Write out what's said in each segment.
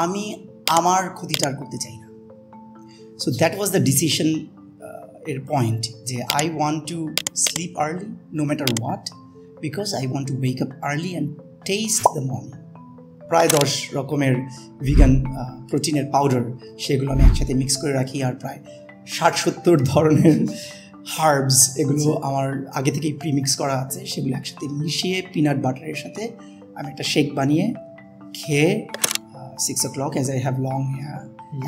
আমি আমার ক্ষতিটা আর করতে চাই না। So that was the decision এর পয়েন্ট, যে I want to sleep early no matter what, because I want to wake up early and taste the morning. প্রায় 10 রকমের ভিগান প্রোটিনের পাউডার, সেগুলো আমি একসাথে মিক্স করে রাখি, আর প্রায় 60-70 ধরনের হার্বস, এগুলো আমার আগে থেকেই প্রিমিক্স করা আছে, সেগুলো একসাথে মিশিয়ে পিনাট বাটারের সাথে আমি একটা শেক বানিয়ে খেয়ে 6 o'clock, as I have long hair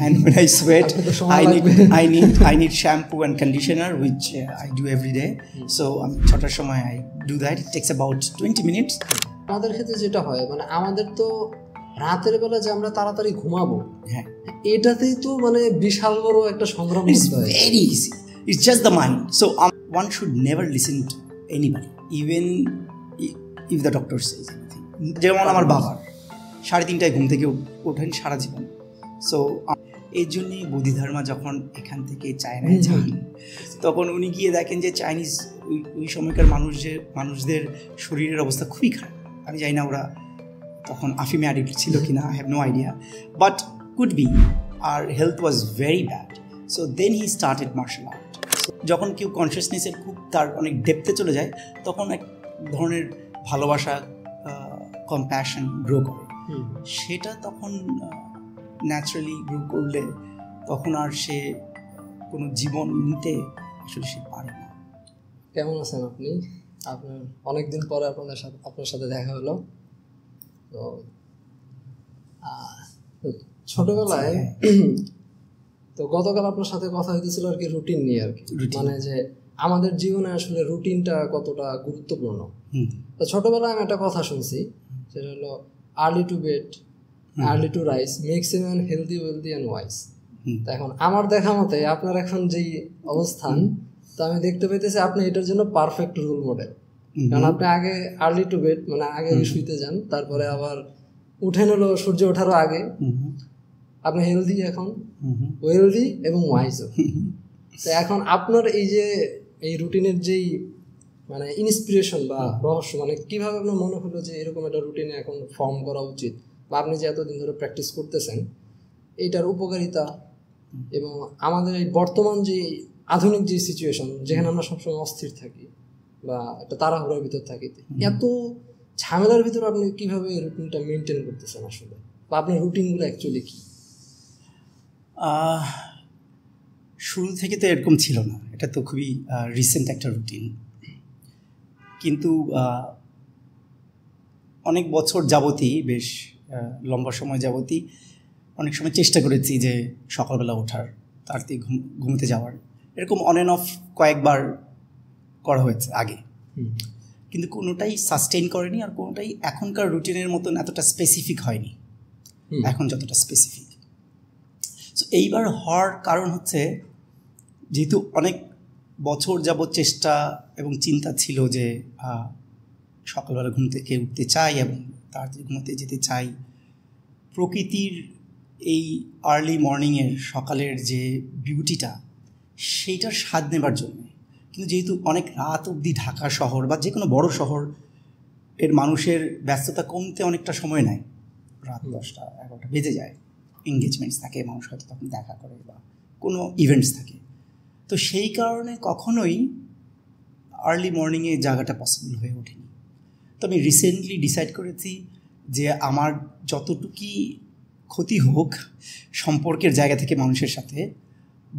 and when I sweat I need shampoo and conditioner, which I do every day. So আমি 6টার সময় I do that. It takes about 20 minutes. আমাদের ক্ষেত্রে যেটা হয়, মানে আমাদের তো রাতের বেলা যে আমরা তাড়াতাড়ি ঘুমাবো, হ্যাঁ, এটাতেই তো মানে বিশাল বড় একটা সংগ্রাম করতে হয়। It's very easy. It's just the mind. So one should never listen to anybody, even if the doctor says anything. যেমন আমার বাবার 3:30টায় ঘুম থেকে ওঠেন সারা জীবন। সো এই জন্যই বোধিধর্মা যখন এখান থেকে চায়নায় যান, তখন উনি গিয়ে দেখেন যে চাইনিজ ওই সময়কার মানুষদের শরীরের অবস্থা খুবই খারাপ। আমি জানি না ওরা তখন আফিমে অ্যাডিক্ট ছিল কিনা, I have no idea, but could be, আর health was very bad. So then he started martial art. যখন কেউ কনসিয়াসনেসের খুব তার অনেক ডেপথে চলে যায়, তখন এক ধরনের ভালোবাসা, কম্প্যাশন গ্রো করে। সেটা তখন ন্যাচারালি গ্রো করলে তখন আর সে কোনো জীবন নিতে আসলে সে পারে না। কেমন আছেন আপনি? আপনার অনেকদিন পরে আপনার সাথে দেখা হলো। তো ছোটবেলায় তো গতকাল আপনার সাথে কথা হইতেছিল আর কি রুটিন নিয়ে, আর কি মানে যে আমাদের জীবনে আসলে রুটিনটা কতটা গুরুত্বপূর্ণ। তো ছোটবেলায় আমি একটা কথা শুনছি, সেটা হলো early to bed early to rise makes a man healthy wealthy and wise. তো এখন আমার দেখা মতে আপনার এখন যেই অবস্থান, তো আমি দেখতে পেতেছি আপনি এটার জন্য পারফেক্ট রোল মডেল। কারণ আপনি আগে আর্লি টু বেড মানে আগে শুইতে যান, তারপরে আবার উঠেন হলো সূর্য ওঠারও আগে। আপনি হেলদি এখন, ওয়েলদি এবং ওয়াইজও। তো এখন আপনার এই যে এই রুটিনের যেই মানে ইন্সপিরেশন বা রহস্য, মানে কিভাবে আপনার মনে হলো যে এরকম একটা রুটিনে এখন ফর্ম করা উচিত, বা আপনি যে এতদিন ধরে প্র্যাকটিস করতেছেন এইটার উপকারিতা, এবং আমাদের এই বর্তমান যে আধুনিক যে সিচুয়েশন, যেখানে আমরা সবসময় অস্থির থাকি বা একটা তাড়াহুড়োর ভিতর থাকি, এত ঝামেলার ভিতরে আপনি কিভাবে এই রুটিনটা মেনটেন করতেছেন আসলে, বা আপনার রুটিনগুলো অ্যাকচুয়ালি কি? শুরু থেকে তো এরকম ছিল না, এটা তো খুবই রিসেন্ট একটা রুটিন। কিন্তু অনেক বছর যাবতই, বেশ লম্বা সময় যাবতই অনেক সময় চেষ্টা করেছি যে সকালবেলা ওঠার, তাড়াতাড়ি ঘুমোতে যাওয়ার, এরকম অন অ্যান্ড অফ কয়েকবার করা হয়েছে আগে, কিন্তু কোনোটাই সাস্টেইন করেনি, আর কোনোটাই এখনকার রুটিনের মতন এতটা স্পেসিফিক হয়নি এখন যতটা স্পেসিফিক। সো এইবার হওয়ার কারণ হচ্ছে, যেহেতু অনেক বছর যাবৎ চেষ্টা এবং চিন্তা ছিল যে সকালবেলা ঘুম থেকে উঠতে চাই এবং তাড়াতাড়ি ঘুমোতে যেতে চাই, প্রকৃতির এই আর্লি মর্নিংয়ের সকালের যে বিউটিটা, সেইটার স্বাদ নেবার জন্য। কিন্তু যেহেতু অনেক রাত অবধি ঢাকা শহর বা যে কোনো বড় শহর এর মানুষের ব্যস্ততা কমতে অনেকটা সময় নেয়, রাত 10টা 11টা বেজে যায়, এঙ্গেজমেন্টস থাকে, মানুষ হয়তো তখন দেখা করে বা কোনো ইভেন্টস থাকে। তো সেই কারণে কখনোই আর্লি মর্নিংয়ে জায়গাটা পসিবল হয়ে ওঠেনি। তো আমি রিসেন্টলি ডিসাইড করেছি যে আমার যতটুকুই ক্ষতি হোক সম্পর্কের জায়গা থেকে মানুষের সাথে,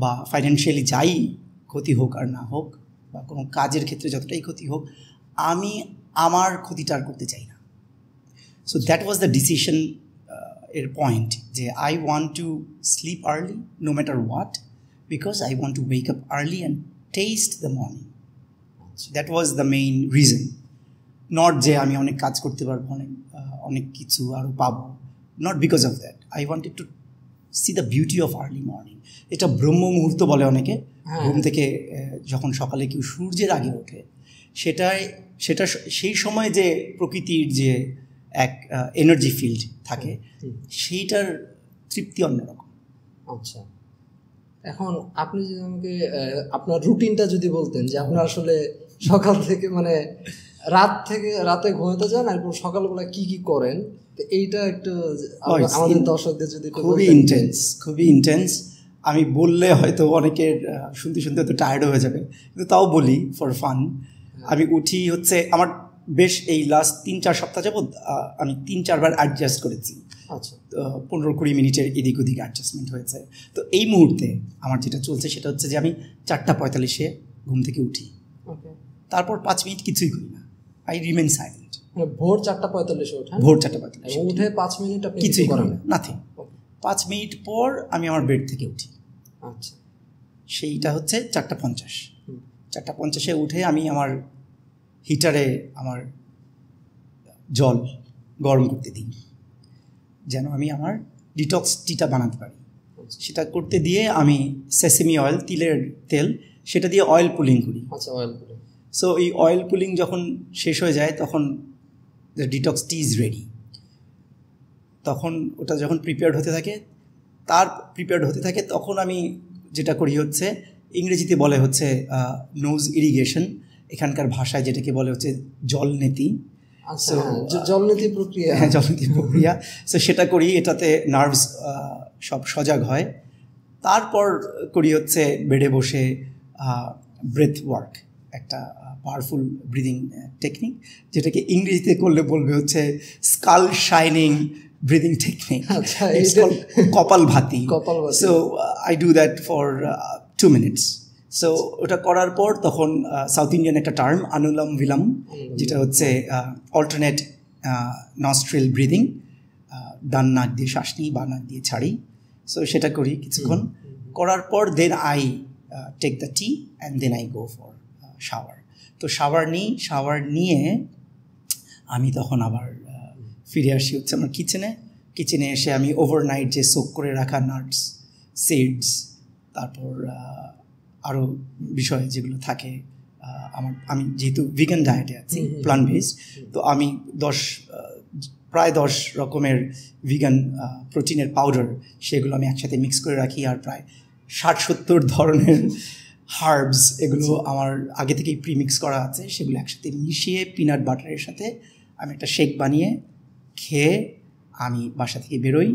বা ফাইন্যান্সিয়ালি যাই ক্ষতি হোক আর না হোক, বা কোনো কাজের ক্ষেত্রে যতটাই ক্ষতি হোক, আমি আমার ক্ষতিটা আর করতে চাই না। So that was the decision এর পয়েন্ট, যে I want to sleep early no matter what, because I want to wake up early and taste the morning. That was the main reason, not যে আমি অনেক কাজ করতে পারবো, অনেক কিছু আরও পাবো, not because of that. I wanted to C the beauty of early morning. এটা ব্রহ্ম মুহূর্ত বলে অনেকে, ঘুম থেকে যখন সকালে কেউ সূর্যের আগে ওঠে, সেটা সেই সময় যে প্রকৃতির যে এক এনার্জি ফিল্ড থাকে, সেইটার তৃপ্তি অন্যরকম। আচ্ছা, এখন আপনি যদি আমাকে আপনার রুটিনটা যদি বলতেন, যে আপনার আসলে সকাল থেকে মানে রাতে ঘুমাতে যান, এরপর সকালবেলা কি কি করেন, তো এইটা একটু আমাদের দর্শকদের যদি খুবই ইন্টেন্স। আমি বললে হয়তো অনেকের শুনতে শুনতে হয়তো টায়ার্ড হয়ে যাবে, কিন্তু তাও বলি ফর ফান। আমি উঠি হচ্ছে আমার বেশ এই লাস্ট 3-4 সপ্তাহ যাবৎ আমি 3-4 বার অ্যাডজাস্ট করেছি। আচ্ছা, 15-20 মিনিটের এদিক ওদিক অ্যাডজাস্টমেন্ট হয়েছে। তো এই মুহূর্তে আমার যেটা চলছে সেটা হচ্ছে যে আমি 4:45 ঘুম থেকে উঠি, তারপর 5 মিনিট কিছুই করি না, আই রিমেন সাইলেন্ট। ভোর 4:45 ওঠেন? ভোর 4:45 উঠে 5 মিনিট আপনি কিছুই করেন না, নাথিং। 5 মিনিট পর আমি আমার বেড থেকে উঠি। আচ্ছা, সেইটা হচ্ছে 4:50। 4:50 উঠে আমি আমার হিটারে আমার জল গরম করতে দিই, যেন আমি আমার ডিটক্স টিটা বানাতে পারি। সেটা করতে দিয়ে আমি সেসেমি অয়েল, তিলের তেল, সেটা দিয়ে অয়েল পুলিং করি। আচ্ছা, অয়েল পুলিং। সো এই অয়েল পুলিং যখন শেষ হয়ে যায় তখন the detox T is ready. তখন ওটা যখন প্রিপেয়ার্ড হতে থাকে তখন আমি যেটা করি হচ্ছে, ইংরেজিতে বলে হচ্ছে নোজ ইরিগেশন, এখানকার ভাষায় যেটাকে বলে হচ্ছে জলনীতি। জলনীতি প্রক্রিয়া। হ্যাঁ, জলনীতি প্রক্রিয়া। সো সেটা করি, এটাতে নার্ভস সব সজাগ হয়। তারপর করি হচ্ছে বেডে বসে ব্রেথ ওয়ার্ক, একটা পাওয়ারফুল ব্রিদিং টেকনিক, যেটাকে ইংরেজিতে করলে বলবে হচ্ছে skull shining breathing technique, kapalbhati. So I do that for 2 minutes. So ওটা করার পর তখন সাউথ ইন্ডিয়ান একটা টার্ম অনুলম বিলম, যেটা হচ্ছে অল্টারনেট নস্ট্রিল ব্রিদিং, ডান নাক দিয়ে শ্বাস নিই, বা নাক দিয়ে ছাড়ি। সো সেটা করি কিছুক্ষণ, করার পর then I take the tea and then I go for shower. তো শাওয়ার নিয়ে আমি তখন আবার ফিরে আসি হচ্ছে আমার কিচেনে এসে আমি ওভারনাইট যে সোক করে রাখা নাটস, সিডস, তারপর আরও বিষয় যেগুলো থাকে আমি যেহেতু ভিগান ডায়েটে আছি, প্লান্ট বেসড, তো আমি প্রায় 10 রকমের ভিগান প্রোটিনের পাউডার, সেগুলো আমি একসাথে মিক্স করে রাখি। আর প্রায় 60-70 ধরনের হার্বস, এগুলো আমার আগে থেকেই প্রিমিক্স করা আছে, সেগুলো একসাথে মিশিয়ে পিনাট বাটারের সাথে আমি একটা শেক বানিয়ে খেয়ে আমি বাসা থেকে বেরোই।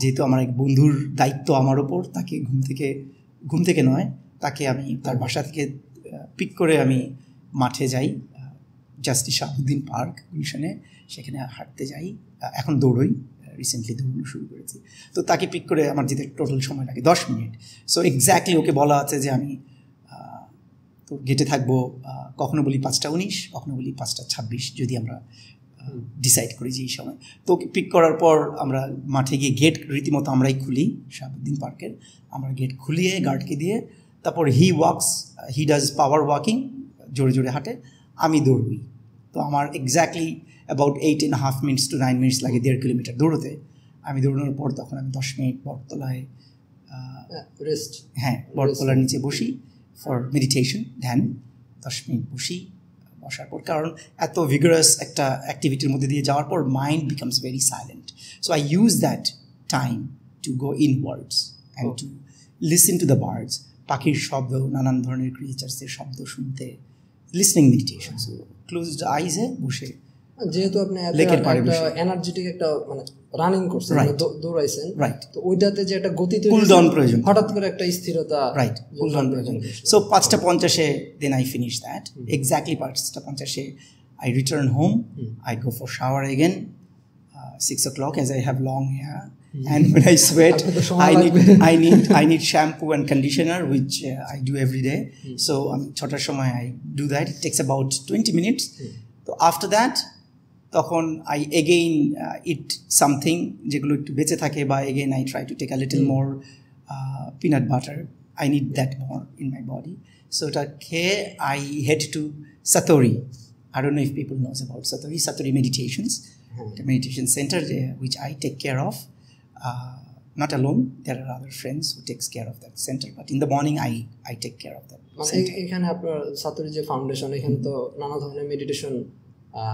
যেহেতু আমার এক বন্ধুর দায়িত্ব আমার ওপর, তাকে ঘুম থেকে নয়, তাকে আমি তার বাসা থেকে পিক করে আমি মাঠে যাই, জাস্টিস শাহাবুদ্দিন পার্ক গুলশানে, সেখানে হাঁটতে যাই। এখন দৌড়ই, রিসেন্টলি দৌড়ানো শুরু করেছি। তো তাকে পিক করে আমার যেতে টোটাল সময় লাগে 10 মিনিট। সো এক্স্যাক্টলি ওকে বলা আছে যে আমি তো গেটে থাকবো, কখনো বলি 5:19, কখনো বলি 5:26, যদি আমরা ডিসাইড করি যে এই সময়। তো ওকে পিক করার পর আমরা মাঠে গিয়ে গেট রীতিমতো আমরাই খুলি শাহাবুদ্দিন পার্কের, আমরা গেট খুলিয়ে গার্ডকে দিয়ে, তারপর হি ডাজ পাওয়ার ওয়াকিং, জোরে জোরে হাঁটে, আমি দৌড়ই। তো আমার exactly about 8.5 minutes to 9 minutes লাগে 1.5 কিলোমিটার দৌড়োতে। আমি দৌড়ানোর পর তখন আমি 10 মিনিট বটতলায় রেস্ট, বটতলার নিচে বসি ফর মেডিটেশন, ধ্যান। 10 মিনিট বসার পর, কারণ এত ভিগারাস একটা অ্যাক্টিভিটির মধ্যে দিয়ে যাওয়ার পর mind becomes very silent. So I use that time to go inwards and to listen to the birds, পাখির শব্দ, নানান ধরনের ক্রিয়েচার্সের শব্দ শুনতে, লিসনিং মেডিটেশন। সো ক্লোজড আইজে বসে, যেহেতু আপনি এনার্জেটিক একটা মানে রানিং করছেন, দৌড়াইছেন, রাইট, তো ওইটাতে যে একটা গতি তৈরি, কুল ডাউন প্রয়োজন, হঠাৎ করে একটা স্থিরতা, রাইট, কুল ডাউন প্রয়োজন। So 5:50 then I finish that, exactly 5:50 I return home, I go for shower again 6 o'clock, as I have long hair, and when I sweat I need shampoo and conditioner, which I do every day. So 6টার সময় I do that. It takes about 20 minutes. So after that তখন I again eat something যেগুলো একটু বেঁচে থাকে, বা again I try to take a little more peanut butter, I need that more in my body. So ওটা খেয়ে I head to Satori. I don't know if people knows about Satori meditations, a meditation center which I take care of, not alone, there are other friends who takes care of that center, but in the morning I take care of that center. এখানে আপনার সাতোরি যে foundation, এখানে তো নানা ধরনের meditation,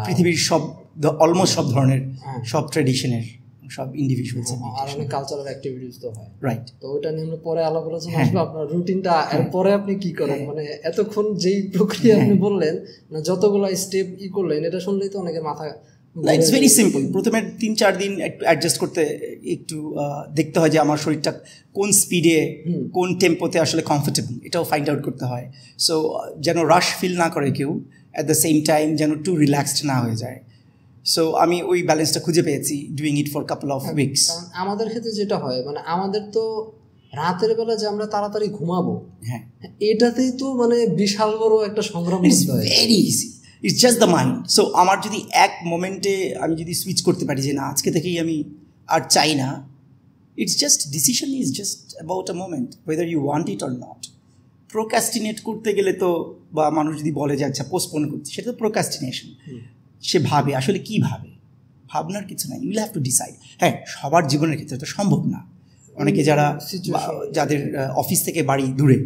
পৃথিবীর almost সব ধরনের, সব ট্রেডিশনের, সব ইন্ডিভিজুয়ালস, আর অনেক কালচারাল অ্যাক্টিভিটিস তো হয়, রাইট। তো ওটা নিয়ে আমরা পরে আলাপ আলোচনা করব, আপনার রুটিনটা, এরপরে আপনি কি করেন, মানে এতক্ষণ যেই প্রক্রিয়া আপনি বললেন, না যতগুলো স্টেপ করলেন, এটা শুনলেই তো অনেকের ইটস ভেরি সিম্পল। প্রথমে 3-4 দিন একটু অ্যাডজাস্ট করতে, একটু দেখতে হয় যে আমার শরীরটা কোন স্পিডে কোন টেম্পোতে আসলে কমফোর্টেবল, এটাও ফাইন্ড আউট করতে হয়। সো যেন রাশ ফিল না করে কেউ, অ্যাট দ্য সেম টাইম যেন টু রিল্যাক্সড না হয়ে যায়। সো আমি ওই ব্যালেন্সটা খুঁজে পেয়েছি doing it for couple of weeks. আমাদের ক্ষেত্রে যেটা হয়, মানে আমাদের তো রাতের বেলা যে আমরা তাড়াতাড়ি ঘুমাবো, হ্যাঁ, এটাতেই তো মানে বিশাল বড় একটা সংগ্রাম করতে হয়। Very easy, it's just the mind. So আমার যদি এক মোমেন্টে আমি যদি সুইচ করতে পারি যে না আজকে থেকেই আমি আর চাই না, it's just decision is just about a moment, whether you want it or not. Procrastinate করতে গেলে তো, বা মানুষ যদি বলে যে আচ্ছা পোস্টপোন করতে, সেটা তো প্রোক্রাস্টিনেশন। সে ভাবে, আসলে কি ভাবে, ভাবনার কিছু নাই, you will have to decide. হ্যাঁ, সবার জীবনের ক্ষেত্রে তো সম্ভব না। অনেকে যাদের অফিস থেকে বাড়ি দূরে,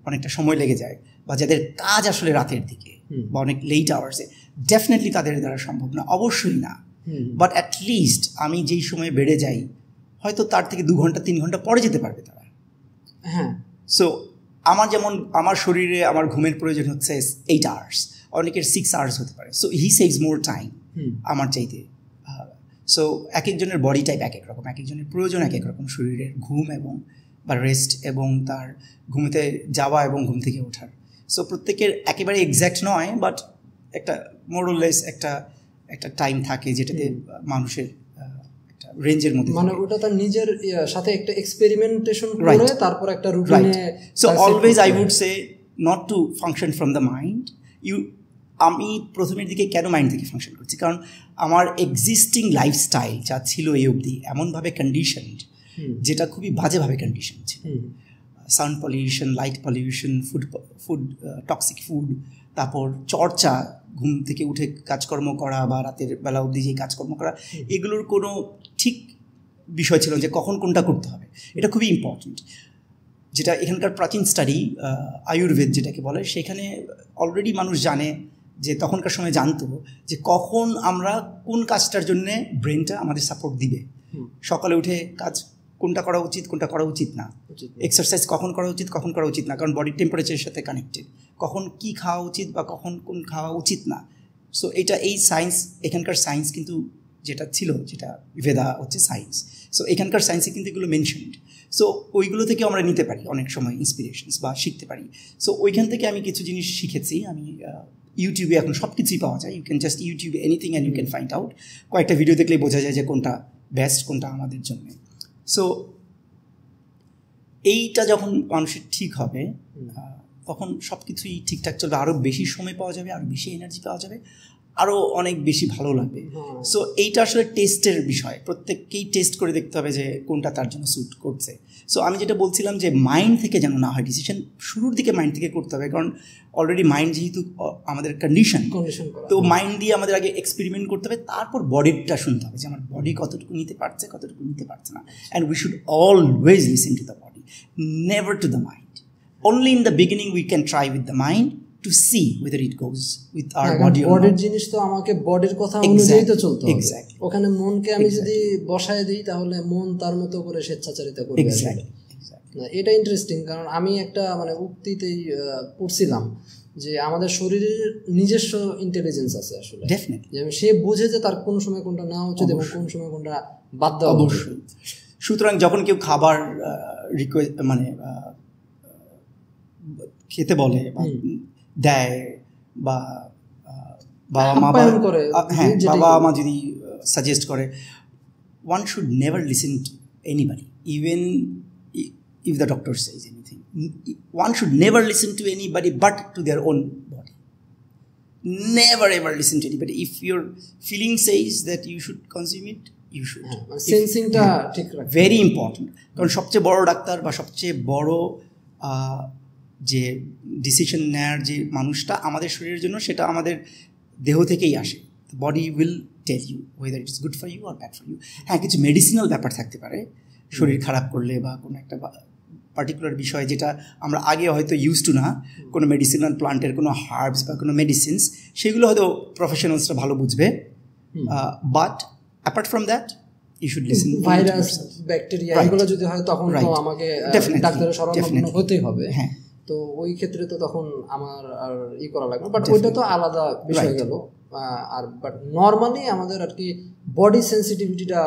অনেকটা সময় লেগে যায়, বা যাদের কাজ আসলে রাতের দিকে বা অনেক লেট আওয়ার্সে, ডেফিনেটলি তাদের দ্বারা সম্ভব না, অবশ্যই না। বাট অ্যাটলিস্ট আমি যেই সময় বেড়ে যাই, হয়তো তার থেকে 2 ঘন্টা 3 ঘন্টা পরে যেতে পারবে তারা। হ্যাঁ, সো আমার যেমন আমার শরীরে আমার ঘুমের প্রয়োজন হচ্ছে 8 আওয়ার্স, অনেকের 6 আওয়ার্স হতে পারে। So he saves more time আমার চাইতে। সো এক একজনের বডি টাইপ এক এক রকম, এক একজনের প্রয়োজন এক এক রকম শরীরের ঘুম এবং বা রেস্ট এবং তার ঘুমতে যাওয়া এবং ঘুম থেকে ওঠার। সো প্রত্যেকের একেবারে এক্স্যাক্ট নয়, বাট একটা মোরলেস একটা টাইম থাকে যেটাতে মানুষের একটা রেঞ্জের মধ্যে, মানে ওটা তার নিজের সাথে একটা এক্সপেরিমেন্টেশন করে তারপর একটা রুটিনে। So always I would say not to function from the mind. আমি প্রথমের দিকে কেন মাইন্ড থেকে ফাংশন করছি, কারণ আমার এক্সিস্টিং লাইফস্টাইল যা ছিল এই অবধি এমনভাবে কন্ডিশনড, যেটা খুবই বাজেভাবে কন্ডিশন ছিল। Sound pollution, light pollution, food toxic food, তারপর চর্চা, ঘুম থেকে উঠে কাজকর্ম করা বা রাতের বেলা অবধি যে কাজকর্ম করা, এগুলোর কোনো ঠিক বিষয় ছিল যে কখন কোনটা করতে হবে। এটা খুবই ইম্পর্ট্যান্ট। যেটা এখানকার প্রাচীন স্টাডি আয়ুর্বেদ যেটাকে বলে, সেখানে অলরেডি মানুষ জানে যে তখনকার সময় জানতো যে কখন আমরা কোন কাজটার জন্যে ব্রেনটা আমাদের সাপোর্ট দিবে। সকালে উঠে কাজ কোনটা করা উচিত, কোনটা করা উচিত না, এক্সারসাইজ কখন করা উচিত, কখন করা উচিত না, কারণ বডির টেম্পারেচারের সাথে কানেক্টেড, কখন কি খাওয়া উচিত বা কখন কোন খাওয়া উচিত না। সো এই সায়েন্স, এখানকার সায়েন্স কিন্তু যেটা ছিল, যেটা ভেদা হচ্ছে সায়েন্স, সো এখানকার সায়েন্সে কিন্তু এগুলো মেনশনড। সো ওইগুলো থেকে আমরা নিতে পারি অনেক সময় ইন্সপিরেশনস বা শিখতে পারি। সো ওইখান থেকে আমি কিছু জিনিস শিখেছি। আমি ইউটিউবে এখন সব কিছুই পাওয়া যায়, ইউ ক্যান জাস্ট ইউটিউবে anything and you can find out. কয়েকটা ভিডিও দেখলেই বোঝা যায় যে কোনটা বেস্ট, কোনটা আমাদের জন্য। সো এইটা যখন মানুষের ঠিক হবে, তখন সব কিছুই ঠিকঠাক চলবে, আরও বেশি সময় পাওয়া যাবে, আরও বেশি এনার্জি পাওয়া যাবে, আরও অনেক বেশি ভালো লাগবে। সো এইটা আসলে টেস্টের বিষয়, প্রত্যেককেই টেস্ট করে দেখতে হবে যে কোনটা তার জন্য স্যুট করছে। সো আমি যেটা বলছিলাম যে মাইন্ড থেকে যেন না হয় ডিসিশন, শুরুর দিকে মাইন্ড থেকে করতে হবে, কারণ অলরেডি মাইন্ড যেহেতু আমাদের কন্ডিশন, তো মাইন্ড দিয়ে আমাদের আগে এক্সপেরিমেন্ট করতে হবে, তারপর বডিটা শুনতে হবে যে আমার বডি কতটুকু নিতে পারছে, কতটুকু নিতে পারছে না। And we should always listen to the body, never to the mind. Only in the beginning we can try with the mind to see whether it goes with our body or not. বডির জিনিস তো আমাকে বডির কথা অনুযায়ী তো চলতে হবে। ওখানে মনকে আমি যদি বসায় দিই, তাহলে মন তার মতো করে স্বেচ্ছাচারিতা করবে। এটা ইন্টারেস্টিং, কারণ আমি একটা মানে উক্তিতেই পড়ছিলাম যে আমাদের শরীরের নিজস্ব ইন্টেলিজেন্স আছে আসলে, ডেফিনেটলি। সে বোঝে যে তার কোন সময় কোনটা নেওয়া উচিত এবং কোন সময় কোনটা বাদ দেওয়া অবশ্যই। সুতরাং যখন কেউ খাবার রিকোয়েস্ট মানে খেতে বলে বা দেয়, বা বাবা মা যদি সাজেস্ট করে, one should never listen to anybody, even if the doctor says anything. One should never listen to anybody but to their own body. Never ever listen to anybody. If your feeling says that you should consume it, you should. সেন্সিংটা ঠিক রাখা very important, কারণ সবচেয়ে বড় doctor বা সবচেয়ে বড় যে decision নেওয়ার যে মানুষটা আমাদের শরীরের জন্য, সেটা আমাদের দেহ থেকেই আসে। Body will tell you whether it is good for you আর ব্যাড ফর ইউ। হ্যাঁ, কিছু মেডিসিনাল ব্যাপার থাকতে পারে শরীর খারাপ করলে, বা কোনো একটা পার্টিকুলার বিষয় যেটা আমরা আগে হয়তো ইউজ টু না, কোনো মেডিসিনাল প্লান্টের কোনো হার্বস বা কোনো মেডিসিনস, সেগুলো হয়তো প্রফেশনালসরা ভালো বুঝবে। But apart from that you should listen. Virus, bacteria, এগুলো যদি হয় তখন তো আমাকে ডাক্তারের শরণাপন্ন হতেই হবে। হ্যাঁ, তো ওই ক্ষেত্রে তো তখন আমার আর করা লাগবে, বাট ওইটা তো আলাদা বিষয় গেল। আর বাট নর্মালি আমাদের আর কি বডি সেন্সিটিভিটিটা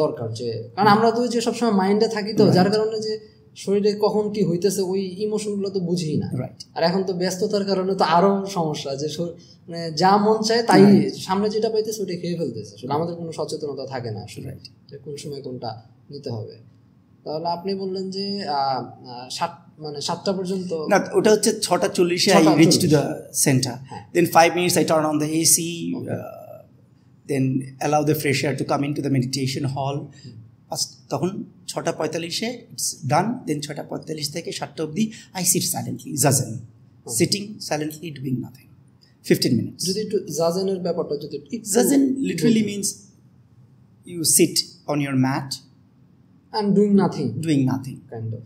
দরকার, যে কারণ আমরা তো যে সবসময় মাইন্ডে থাকি, তো যার কারণে যে শরীরে কখন কি হইতেছে ওই ইমোশনগুলো তো বুঝি না। আর এখন তো ব্যস্ততার কারণে তো আরো সমস্যা, যে মানে যা মন চায় তাই সামনে যেটা পাইতেছে ওটা খেয়ে ফেলতেছে, আসলে আমাদের কোনো সচেতনতা থাকে না আসলে যে কোন সময় কোনটা নিতে হবে। তাহলে আপনি বললেন যে 7টা পর্যন্ত না, ওটা হচ্ছে 6:40 I reach to the center, then 5 minutes I turn on the AC, then allow the fresh air to come into the meditation hall. তখন 6:45 it's done, then 6:45 থেকে 7টা অবধি I sit silently, zazen, sitting silently doing nothing, 15 minutes. যদি একটু জাজেনের ব্যাপারটা যদি zazen literally means you sit on your mat and doing nothing kind of,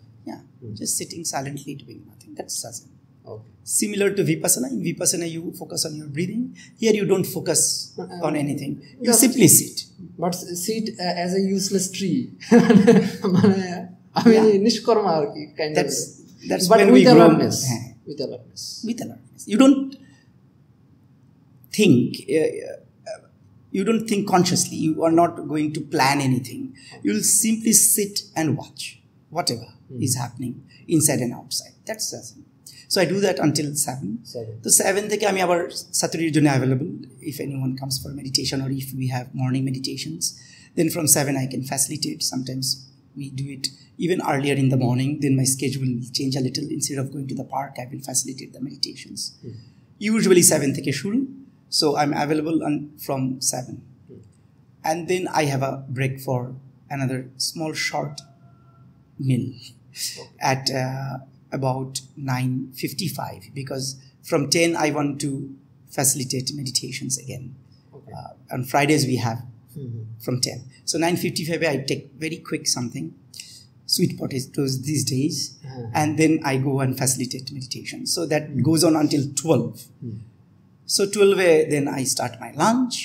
just sitting silently doing nothing, that's zazen. Okay. Similar to vipassana, in vipassana you focus on your breathing, here you don't focus on anything, you simply sit. But sit as a useless tree. মানে আমি নিষ্কর্মা আর কি kind of. That's but when with we grow awareness. With awareness. You don't think you don't think consciously, you are not going to plan anything, you'll simply sit and watch whatever is happening inside and outside, that's zazen. So I do that until 7. So 7 থেকে আমি আবার সাতুরির জন্য available if anyone comes for meditation, or if we have morning meditations, then from 7 I can facilitate. Sometimes we do it even earlier in the morning, then my schedule will change a little, instead of going to the park I will facilitate the meditations. Usually 7 থেকে শুরু, so I'm available from 7, and then I have a break for another small short meal at about 9:55, because from 10 I want to facilitate meditations again. On Fridays we have from 10, so 9:55 I take very quick something, sweet potatoes these days, and then I go and facilitate meditation, so that goes on until 12. So 12 then I start my lunch,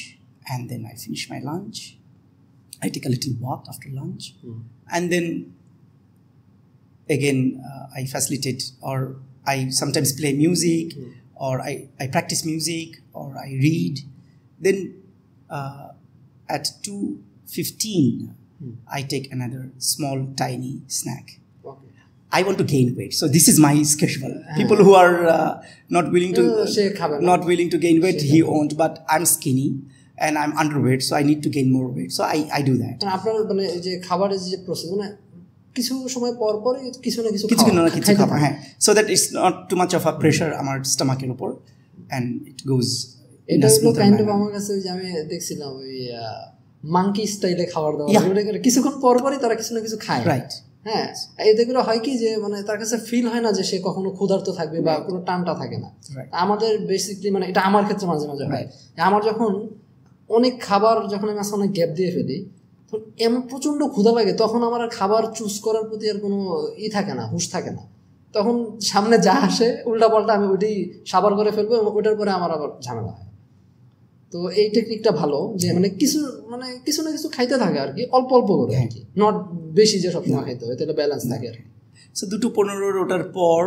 and then I finish my lunch, I take a little walk after lunch, and then again I facilitate, or I sometimes play music, or I practice music, or I read. Then at 2:15 I take another small tiny snack. I want to gain weight, so this is my schedule. People who are not willing to gain weight, he won't, but I'm skinny and I'm underweight, so I need to gain more weight, so I do that. আপনার মানে যে খাবারের যে process, মানে কিছু সময় পর পর কিছু না কিছু খাওয়া, হ্যাঁ, so that it's not too much of a pressure আমার স্টমাকের উপর, and it goes. এটা হলো কাইন্ড অফ আমার কাছে যে আমি দেখছিলাম ওই মাঙ্কি স্টাইলে খাবার দাবার, কিছুক্ষণ পর পরই তারা কিছু না কিছু খায়, রাইট? হ্যাঁ, এতে করে হয় কি যে মানে তার কাছে ফিল হয় না যে সে কখনো ক্ষুধার্ত থাকবে বা কোনো টানটা থাকে না। আমাদের বেসিকলি মানে এটা আমার ক্ষেত্রে মাঝে মাঝে হয়, আমার যখন অনেক খাবার যখন আমি অনেক গ্যাপ দিয়ে ফেলি, তখন এমন প্রচণ্ড ক্ষুধা লাগে, তখন আমার আর খাবার চুজ করার প্রতি আর কোনো থাকে না, হুঁশ থাকে না। তখন সামনে যা আসে উল্টা পাল্টা আমি ওইটাই সাবার করে ফেলবো, এবং ওইটার পরে আমার আবার ঝামেলা হয়। তো এই টেকনিকটা ভালো, যে মানে কিছু না কিছু খাইতে থাকে আর কি, অল্প অল্প করে আর কি, নট বেশি যে সবসময় খাইতে হয়, তাহলে ব্যালেন্স থাকে আর কি। সো 2:15 ওটার পর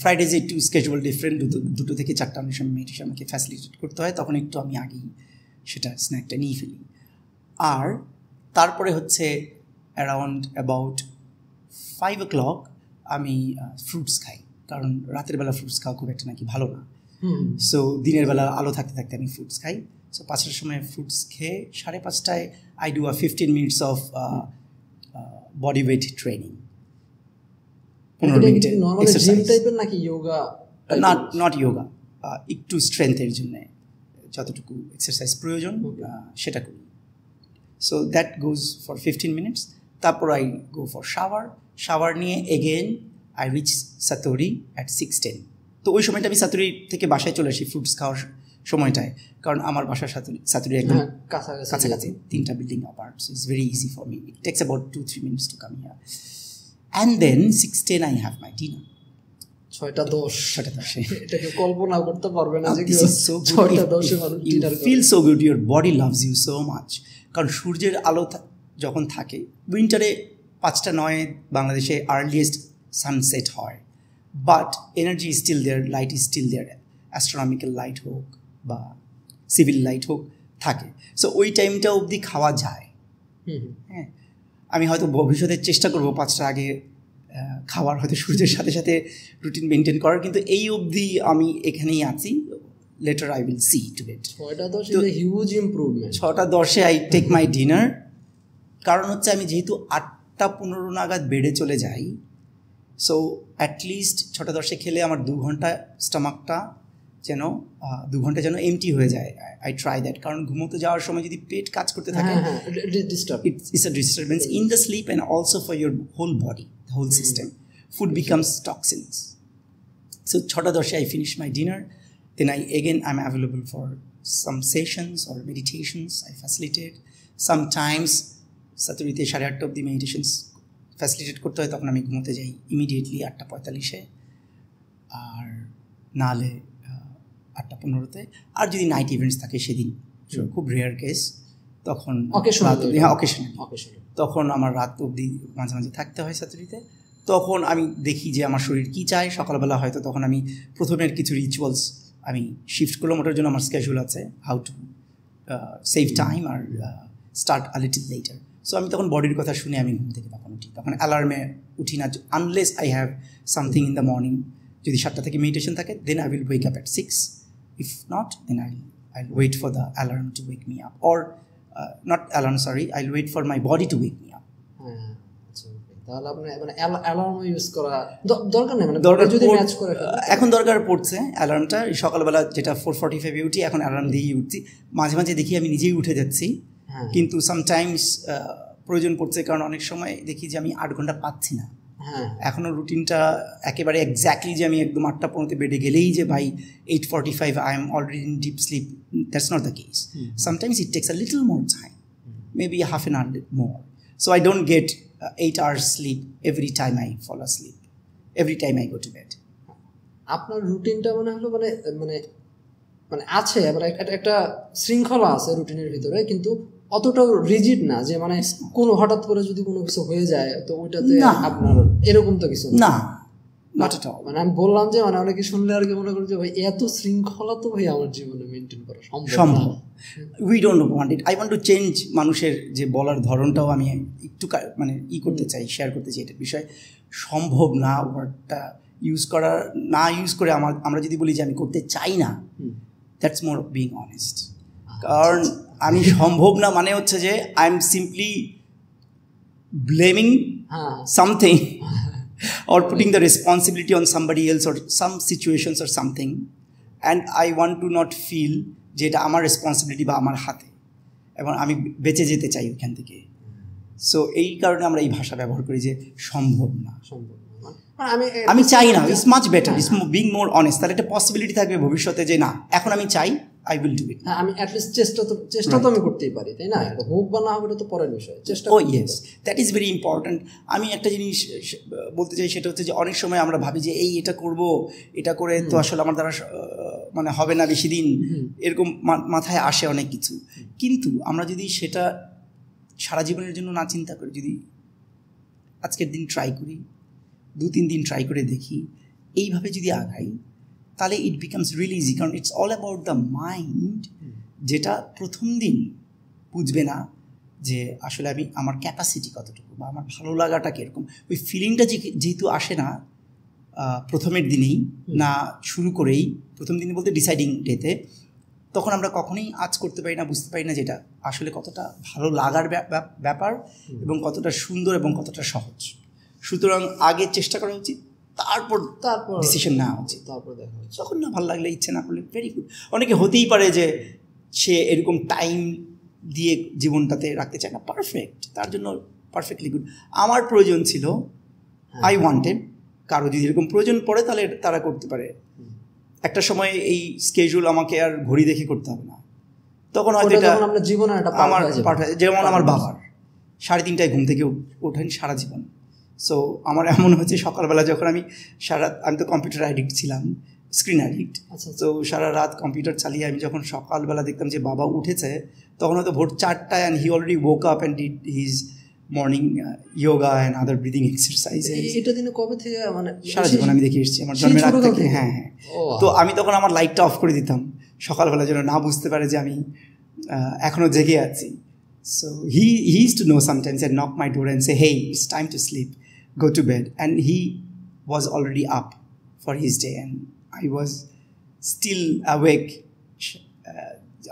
ফ্রাইডেজে একটু স্কেজুয়াল ডিফারেন্ট, 2 থেকে 4টা আমি সময় মেডিটেশন আমাকে ফ্যাসিলিটেট করতে হয়, তখন একটু আমি আগেই সেটা স্ন্যাকটা নিয়ে ফেলি। আর তারপরে হচ্ছে অ্যাবাউট 5 o'clock আমি ফ্রুটস খাই, কারণ রাতের বেলা ফ্রুটস খাওয়া খুব একটা নাকি ভালো না। সো দিনের বেলা আলো থাকতে থাকতে আমি ফ্রুটস খাই। সো 5টার সময় ফ্রুটস খেয়ে 5:30 I do 15 minutes of body weight training. 15 মিনিটের নট যোগা, একটু স্ট্রেংথের জন্য যতটুকু এক্সারসাইজ প্রয়োজন সেটা করি। So that goes for 15 minutes। তারপর আই গো ফর শাওয়ার নিয়ে এগেন আই রিচ সাতোরি অ্যাট 6:10। তো ওই সময়টা আমি সাতুরি থেকে বাসায় চলে আসি ফ্রুটস খাওয়ার সময়টায়, কারণ আমার বাসার সাতুরি একদম কাছাকাছি, 3টা building apart, so it's very easy for me, it takes about 2-3 minutes to come here, and then 6:10 I have my dinner. 6:10 এটাকে কল্পনা করতে পারবে না যে 6:10 মানুষ ডিনার করে। Feel so good, your body loves you so much, কারণ সূর্যের আলো যখন থাকে, উইন্টারে 5:09 বাংলাদেশে আর্লিয়েস্ট সানসেট হয়, but energy is still there, light is still there, astronomical light হোক বা সিভিল লাইট হোক থাকে। সো ওই টাইমটা অবধি খাওয়া যায়। হ্যাঁ, আমি হয়তো ভবিষ্যতে চেষ্টা করবো 5টার আগে খাওয়ার, হয়তো সূর্যের সাথে সাথে রুটিন মেনটেন করার, কিন্তু এই অবধি আমি এখানেই আছি। Later I will see to it. 6:10 I take my dinner. কারণ হচ্ছে আমি যেহেতু 8:15 নাগাদ বেডে চলে যাই, সো অ্যাটলিস্ট 6:10 খেলে আমার 2 ঘন্টা স্টমাকটা যেন 2 ঘন্টা যেন এমটি হয়ে যায়। আই ট্রাই দ্যাট, কারণ ঘুমোতে যাওয়ার সময় যদি পেট কাজ করতে থাকে, it's a disturbance in the sleep and also for your whole body, the whole system. Food becomes toxins. So 6:10 I finish my dinner, then I'm available for some sessions or meditations I facilitate. Sometimes সাতুরিতে 8:30 অবধি meditations facilitate করতে হয়, তখন আমি ঘুমোতে যাই immediately 8:45-এ, আর নাহলে 8:15-তে। আর যদি night events থাকে সেদিন, খুব রেয়ার কেস, তখন তখন আমার রাত অবধি মাঝে মাঝে থাকতে হয় সাতুরিতে। তখন আমি দেখি যে আমার শরীর কী চায়। সকালবেলা হয়তো তখন আমি প্রথমের কিছু রিচুয়ালস আমি শিফট করলাম, ওটার জন্য আমার স্কেডিউল আছে, হাউ টু সেভ টাইম আর start a little later. So আমি তখন বডির কথা শুনে আমি ঘুম থেকে তখন উঠি, তখন অ্যালার্মে উঠি না, unless I have something in the morning. যদি 7টা থেকে মেডিটেশন থাকে, then I will wake up at 6. If not, then I'll wait for the alarm to wake me up, or not alarm, sorry, I'll wait for my body to wake me up. তাহলে আপনি মানে alarm use করা দরকার নেই, মানে দরকার যদি match করে এখন দরকার পড়ছে অ্যালার্মটা। সকালবেলা যেটা 4:45-এ উঠি, এখন অ্যালার্ম দিয়েই উঠছি। মাঝে মাঝে দেখি আমি নিজেই উঠে যাচ্ছি, কিন্তু সামটাইমস প্রয়োজন পড়ছে, কারণ অনেক সময় দেখি যে আমি 8 ঘন্টা পাচ্ছি না। এখনও রুটিনটা একেবারে এক্স্যাক্টলি যে আমি একদম 8:15-তে বেডে গেলেই যে ভাই 8:45 I am already in deep sleep, that's not the case. Sometimes it takes a little more time, maybe half an hour more. So I don't get 8 hours sleep every time I fall asleep, every time I go to bed. আপনার রুটিনটা মনে হলো মানে মানে মানে আছে, মানে একটা শৃঙ্খলা আছে রুটিনের ভিতরে, কিন্তু অতটাও রিজিড না যে মানে কোনো হঠাৎ করে যদি কোনো কিছু হয়ে যায় তো ওইটাতে আপনার এরকম তো কিছু না। মানে আমি বললাম যে মানে অনেকে শুনলে আর কি মনে করে যে ভাই এত শৃঙ্খলা তো ভাই আমার জীবনে মেনটেন করা সম্ভব। We don't want it, I want to change মানুষের যে বলার ধরনটাও আমি একটু মানে করতে চাই, শেয়ার করতে চাই। এটার বিষয় সম্ভব না ওয়ার্ডটা ইউজ করে আমরা যদি বলি যে আমি করতে চাই না, দ্যাটস মোর বিং অনেস্ট। কারণ আমি সম্ভব না মানে হচ্ছে যে I am simply blaming something or putting the responsibility on somebody else or some situations or something, and I want to not feel যে এটা আমার রেসপন্সিবিলিটি বা আমার হাতে, এবং আমি বেঁচে যেতে চাই ওইখান থেকে। সো এই কারণে আমরা এই ভাষা ব্যবহার করি যে সম্ভব না, আমি চাই না। It's much better, it's being more honest. তাহলে একটা পসিবিলিটি থাকবে ভবিষ্যতে যে না এখন আমি চাই, I will do it. আমি অ্যাটলিস্ট চেষ্টা তো আমি করতেই পারি, তাই না? হোক বা না হোক এটা তো পরের বিষয়, চেষ্টা। Oh yes, that is very important. আমি একটা জিনিস বলতে চাই, সেটা হচ্ছে যে অনেক সময় আমরা ভাবি যে এটা করব, এটা করে তো আসলে আমার দ্বারা মানে হবে না বেশি দিন, এরকম মাথায় আসে অনেক কিছু। কিন্তু আমরা যদি সেটা সারা জীবনের জন্য না চিন্তা করি, যদি আজকের দিন ট্রাই করি, 2-3 দিন ট্রাই করে দেখি, এইভাবে যদি আগাই, তাহলে ইট বিকামস রিয়েলি ইজি। কারণ it's all about the mind, যেটা প্রথম দিন বুঝবে না যে আসলে আমি আমার ক্যাপাসিটি কতটুকু বা আমার ভালো লাগাটা কীরকম। ওই ফিলিংটা যেহেতু আসে না প্রথমের দিনেই, না শুরু করেই, প্রথম দিন বলতে ডিসাইডিং ডেতে, তখন আমরা কখনোই আজ করতে পারি না, বুঝতে পারি না যেটা আসলে কতটা ভালো লাগার ব্যাপার এবং কতটা সুন্দর এবং কতটা সহজ। সুতরাং আগে চেষ্টা করা উচিত, তারপর ডিসিশন নেওয়া উচিত। তারপর দেখা উচিত, যখন না ভালো লাগলে, ইচ্ছে না করলে, ভেরি গুড। অনেকে হতেই পারে যে সে এরকম টাইম দিয়ে জীবনটাতে রাখতে চায় না, পারফেক্ট, তার জন্য পারফেক্টলি গুড। আমার প্রয়োজন ছিল, আই ওয়ান্টেড, কারো যদি এরকম প্রয়োজন পড়ে তাহলে তারা করতে পারে। একটা সময় এই স্কেজুল আমাকে আর ঘড়ি দেখে করতে হবে না, তখন হয়তো এটা আমার পার্ট হয়ে যায়। যেমন আমার বাবার 3:30টায় ঘুম থেকে ওঠেন সারা জীবন। সো আমার এমন হচ্ছে সকালবেলা যখন আমি আমি তো কম্পিউটার অ্যাডিক্ট ছিলাম, স্ক্রিন অ্যাডিক্ট। তো সারা রাত কম্পিউটার চালিয়ে আমি যখন সকালবেলা দেখতাম যে বাবা উঠেছে, তখন হয়তো ভোর 4টায়, and he already woke up and did his morning yoga and other breathing exercises. এটা দিনে কবে থেকে মানে সারা জীবন আমি দেখে এসেছি, আমার জন্মের আগ থেকে। হ্যাঁ হ্যাঁ। তো আমি তখন আমার লাইটটা অফ করে দিতাম সকালবেলা, যেন না বুঝতে পারে যে আমি এখনও জেগে আছি। So he used to know sometimes and knock my door and say, hey, it's time to sleep, go to bed. And he was already up for his day and I was still awake.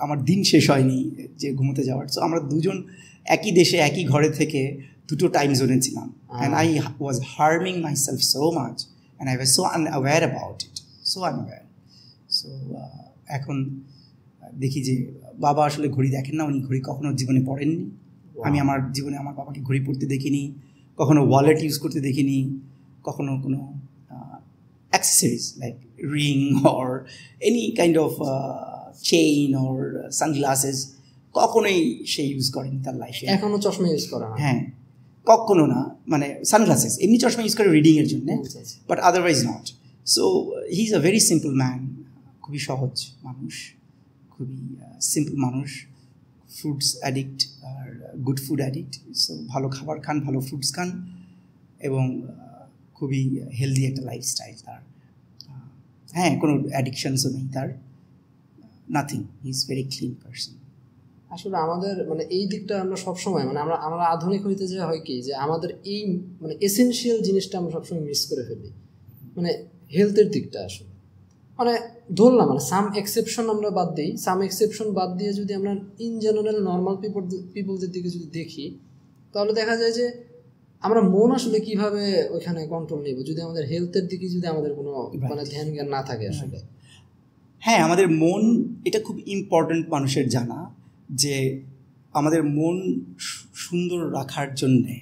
আমার দিন শেষ হয়নি যে ঘুমোতে যাওয়ার। So আমরা দুজন একই দেশে একই ঘরে থেকে দুটো টাইম জোনে ছিলাম। And I was harming myself so much and I was so unaware about it, so unaware. So এখন দেখি যে বাবা আসলে ঘড়ি দেখেন না, উনি ঘড়ি কখনো জীবনে পড়েননি। আমি আমার জীবনে আমার বাবাকে ঘড়ি পড়তে দেখিনি, কখনো ওয়ালেট ইউজ করতে দেখিনি, কখনো কোনো accessories like ring or any kind of chain or sunglasses কখনোই সে ইউজ করেনি তার লাইফে। এখনো চশমা ইউজ করে না? হ্যাঁ, কখনো না। মানে সানগ্লাসেস, এমনি চশমা ইউজ করে রিডিংয়ের জন্য, but otherwise not. So he is a very simple man, খুবই সহজ মানুষ, খুবই সিম্পল মানুষ, ফ্রুটস অ্যাডিক্ট আর গুড ফুড অ্যাডিক্ট। সো ভালো খাবার খান, ভালো ফ্রুটস খান এবং খুবই হেলদি একটা লাইফস্টাইল তার। হ্যাঁ, কোনো অ্যাডিকশনসও নেই তার, nothing, he is very clean person. আসলে আমাদের মানে এই দিকটা আমরা সবসময় মানে আমরা আধুনিক হইতে যে হয় কি যে আমাদের এই মানে এসেনশিয়াল জিনিসটা আমরা সবসময় মিস করে ফেলি, মানে হেলথের দিকটা। আসলে মানে ধরলাম মানে সাম এক্সেপশন আমরা বাদ দিই, সাম এক্সেপশন বাদ দিয়ে যদি আমরা ইন জেনারেল নর্মাল পিপলদের দিকে যদি দেখি, তাহলে দেখা যায় যে আমরা মন আসলে কিভাবে ওইখানে কন্ট্রোল নেব যদি আমাদের হেলথের দিকে যদি আমাদের কোনো মানে ধ্যান জ্ঞান না থাকে আসলে। হ্যাঁ, আমাদের মন, এটা খুব ইম্পর্ট্যান্ট মানুষের জানা যে আমাদের মন সুন্দর রাখার জন্যে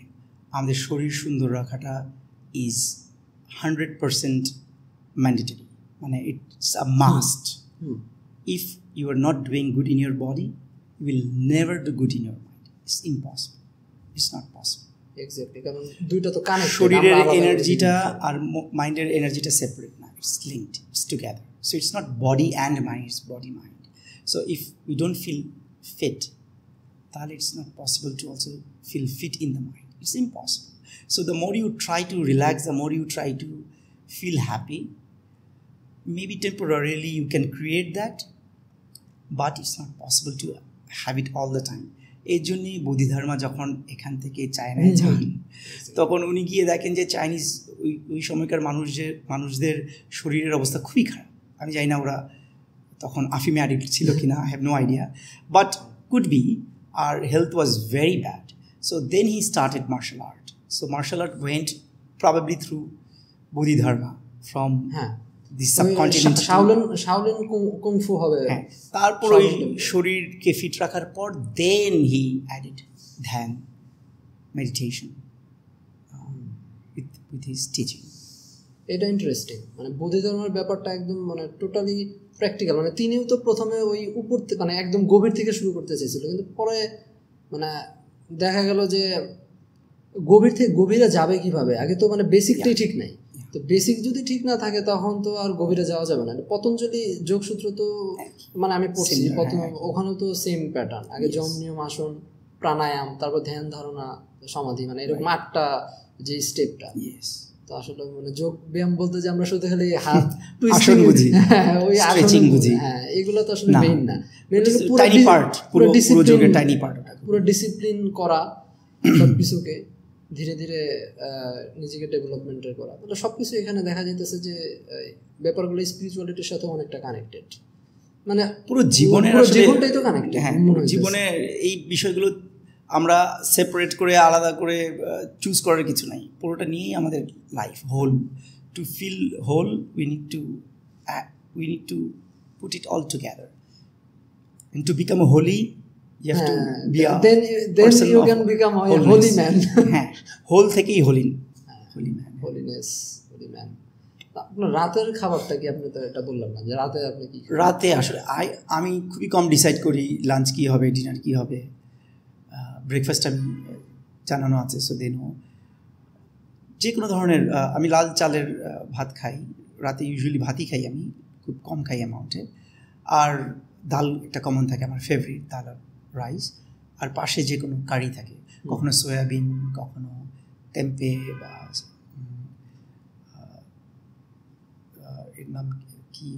আমাদের শরীর সুন্দর রাখাটা ইজ 100% ম্যান্ডেটরি, মানে it's a must. If you are not doing good in your body, you will never do good in your mind. It's impossible, it's not possible. Exactly, কারণ দুইটা তো কানেক্টেড। শরীরের এনার্জিটা আর মাইন্ডের এনার্জিটা সেপারেট না, it's linked, it's together. So it's not body and mind, it's body mind. So if we don't feel fit, then it's not possible to also feel fit in the mind. It's impossible. So the more you try to relax, the more you try to feel happy, maybe temporarily you can create that, but it's not possible to have it all the time. এই জন্যই বোধিধর্মা যখন এখান থেকে চায়নায় যান, তখন উনি গিয়ে দেখেন যে চাইনিজ ওই সময়কার মানুষদের শরীরের অবস্থা খুবই খারাপ। আমি জানি না ওরা তখন আফিমে অ্যাডিক্ট ছিল কি না, I have no idea, but could be, আর health was very bad. So then he started martial art. So martial art went probably through Bodhidharma from the subcontinent. Shaolin kung fu হবে। হ্যাঁ, তারপর ওই শরীরকে ফিট রাখার পর then he added dhyan, meditation with his teaching. এটা interesting, মানে বোধিধর্মের ব্যাপারটা একদম মানে টোটালি প্র্যাকটিক্যাল। মানে তিনিও তো প্রথমে ওই উপর মানে একদম গভীর থেকে শুরু করতে চেয়েছিল, কিন্তু পরে মানে দেখা গেল যে গভীর থেকে গভীরে যাবে কিভাবে, আগে তো মানে বেসিকটাই ঠিক নাই। তো বেসিক যদি ঠিক না থাকে তখন তো আর গভীরে যাওয়া যাবে না। পতঞ্জলি যোগসূত্র তো মানে আমি পড়ছি, ওখানেও তো সেম প্যাটার্ন, আগে যম নিয়ম আসন প্রাণায়াম, তারপর ধ্যান ধারণা সমাধি, মানে এরকম 8টা যে স্টেপটা। তো আসলে মানে যোগ ব্যায়াম বলতে যে আমরা শুধু খালি হাত আসন বুঝি, ওই আসন বুঝি, হ্যাঁ, এগুলো তো আসলে মেইন না। মেইন হলো পুরো ডিসিপ্লিন করা, সবকিছুকে ধীরে ধীরে নিজেকে ডেভেলপমেন্টের করা। তাহলে সবকিছু এখানে দেখা যাইতেছে যে ব্যাপারগুলো স্পিরিচুয়ালিটির সাথে অনেকটা কানেক্টেড, মানে পুরো জীবনটাই তো কানেক্টেড। হ্যাঁ, জীবনে এই বিষয়গুলো আমরা সেপারেট করে আলাদা করে চুজ করার কিছু নাই, পুরোটা নিয়েই আমাদের life. Whole, to feel whole we need to put it all together, and to become a holy you have to be a then you can become a holy man. হ্যাঁ, হোল থেকেই holy man, holiness, holy man. আপনার রাতের খাবারটা কি? আপনি তো এটা বললাম না যে রাতে আপনি কি? রাতে আসলে আমি খুবই কম ডিসাইড করি লাঞ্চ কি হবে, ডিনার কি হবে। ব্রেকফাস্ট আমি জানানো আছে, সো দেন যে কোনো ধরনের, আমি লাল চালের ভাত খাই রাতে, ইউজুয়ালি ভাতই খাই, আমি খুব কম খাই অ্যামাউন্টে। আর ডাল একটা কমন থাকে, আমার ফেভারিট ডাল আর রাইস, আর পাশে যে কোনো কারি থাকে। কখনো সয়াবিন, কখনো টেম্পে বা এর নাম কি,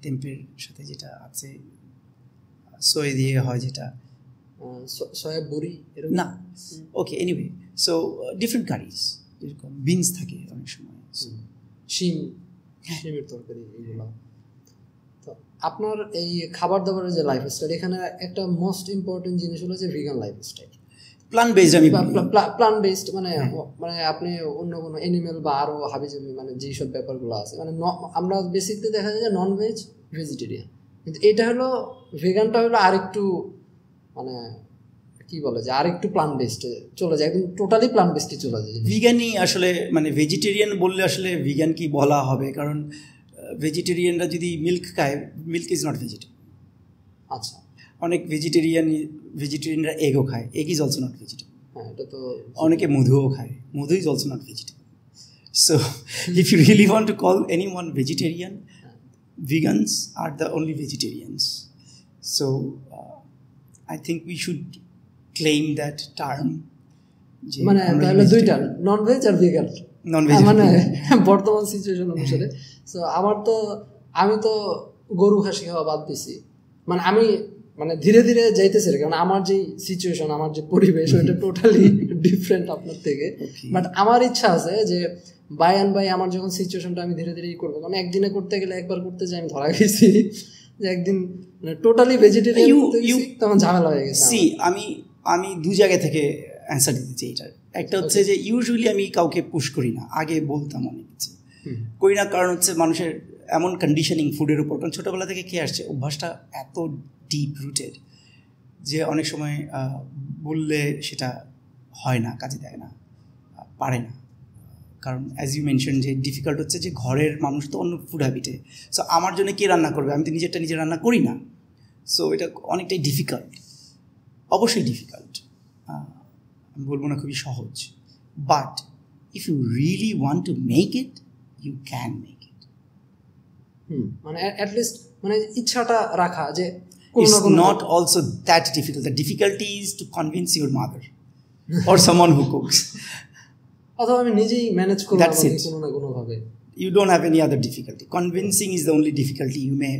টেম্পের সাথে যেটা আছে সয়া দিয়ে হয়, যেটা সয়া বড়ি না, ওকে, এনিওয়ে, সো ডিফারেন্ট কারিজ, যেরকম বিনস থাকে অনেক সময়, শিমের তরকারি, এইগুলো। তো আপনার এই খাবার দাবারের যে লাইফস্টাইল, এখানে একটা মোস্ট ইম্পর্টেন্ট জিনিস হলো যে ভিগান লাইফস্টাইল, প্ল্যান্ট বেসড। আমি প্ল্যান্ট বেসড মানে মানে আপনি অন্য কোনো অ্যানিমেল বা আরো হাবিজাবি মানে যেসব ব্যাপারগুলো আছে, মানে আমরা বেসিকলি দেখা যায় যে নন ভেজ ভেজিটেরিয়ান, কিন্তু এটা হলো ভেগানটা হলো আরেকটু মানে কি বলে যে আরেকটু প্ল্যান্ট বেসড চলে যায়, একদম টোটালি প্ল্যান্ট বেসড চলে যায়। ভিগানই আসলে মানে ভেজিটেরিয়ান বললে আসলে ভিগান কি বলা হবে, কারণ ভেজিটেরিয়ানরা যদি মিল্ক খায়, মিল্ক ইজ নট ভেজিটেবল। আচ্ছা, অনেক ভেজিটেরিয়ানরা এগও খায়, egg is also not vegetable. হ্যাঁ, এটা তো অনেকে মধুও খায়, madhu is also not vegetable. So if you really want to call anyone vegetarian, vegans are the only vegetarians. So I think we should claim that term. মানে তাহলে দুইটা, non veg আর vegan, মানে বর্তমান সিচুয়েশন অনুসারে। সো আমি তো গরু খাসি খাওয়া বাদ দিছি, মানে আমি মানে ধীরে ধীরে যাইতেছি, কারণ আমার যে সিচুয়েশন, আমার যে পরিবেশ, ওইটা টোটালি ডিফারেন্ট আপনার থেকে। বাট আমার ইচ্ছা আছে যে বাই অ্যান্ড বাই আমার যখন সিচুয়েশনটা আমি ধীরে ধীরেই করবো, কারণ একদিনে করতে গেলে, একবার করতে যাই আমি ধরা গেছি যে একদিন মানে টোটালি ভেজিটেরিয়ান তখন ঝামেলা হয়ে গেছে। আমি দু জায়গা থেকে অ্যান্সার দিতে চাই এটার। একটা হচ্ছে যে ইউজুয়ালি আমি কাউকে পুশ করি না, আগে বলতাম অনেক কিছু করি না, কারণ হচ্ছে মানুষের এমন কন্ডিশনিং ফুডের উপর, কারণ ছোটোবেলা থেকে খেয়ে আসছে, অভ্যাসটা এত ডিপ রুটেড যে অনেক সময় বললে সেটা হয় না, কাজে দেয় না, পারে না। কারণ অ্যাজ ইউ মেনশন যে ডিফিকাল্ট হচ্ছে যে ঘরের মানুষ তো অন্য ফুড হ্যাবিটে, সো আমার জন্য কে রান্না করবে, আমি তো নিজে রান্না করি না। সো এটা অনেকটাই ডিফিকাল্ট, অবশ্যই ডিফিকাল্ট, আমি বলবো না খুবই সহজ, but if you really want to make it, you can make it. মানে অ্যাটলিস্ট মানে ইচ্ছাটা রাখা, যে it's not also that difficult. The difficulty is to convince your mother or someone who cooks. অথবা আমি নিজেই ম্যানেজ করব কোনো না কোনো ভাবে। You don't have any other difficulty. Convincing is the only difficulty you may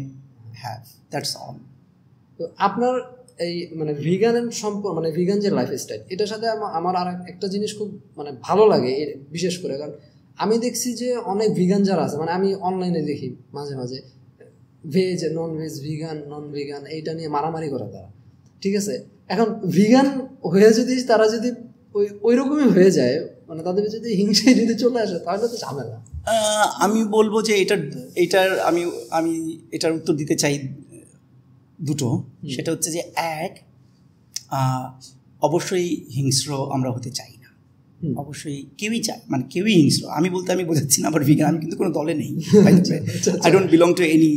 have. That's all. তো আপনার এই মানে ভিগান সম্পর্ক, মানে ভিগান যে লাইফস্টাইল, এটার সাথে আমার আর একটা জিনিস খুব মানে ভালো লাগে, বিশেষ করে কারণ আমি দেখছি যে অনেক ভিগান যারা আছে, মানে আমি অনলাইনে দেখি মাঝে মাঝে ভেজ, নন ভেজ, ভিগান, নন ভিগান, এইটা নিয়ে মারামারি করে তারা। ঠিক আছে, এখন ভিগান হয়ে যদি তারা যদি ওই রকমই হয়ে যায়, মানে তাদের যদি হিংসায় যদি চলে আসে, তাহলে তো ঝামেলা। আমি বলবো যে আমি এটার উত্তর দিতে চাই দুটো। সেটা হচ্ছে যে এক, অবশ্যই হিংস্র আমরা হতে চাই না, অবশ্যই কেউই চায়, মানে কেউই হিংস্র আমি বলতে আমি বোঝাচ্ছি না আবার ভিগান, আমি কিন্তু কোনো দলে নেই, I don't belong to any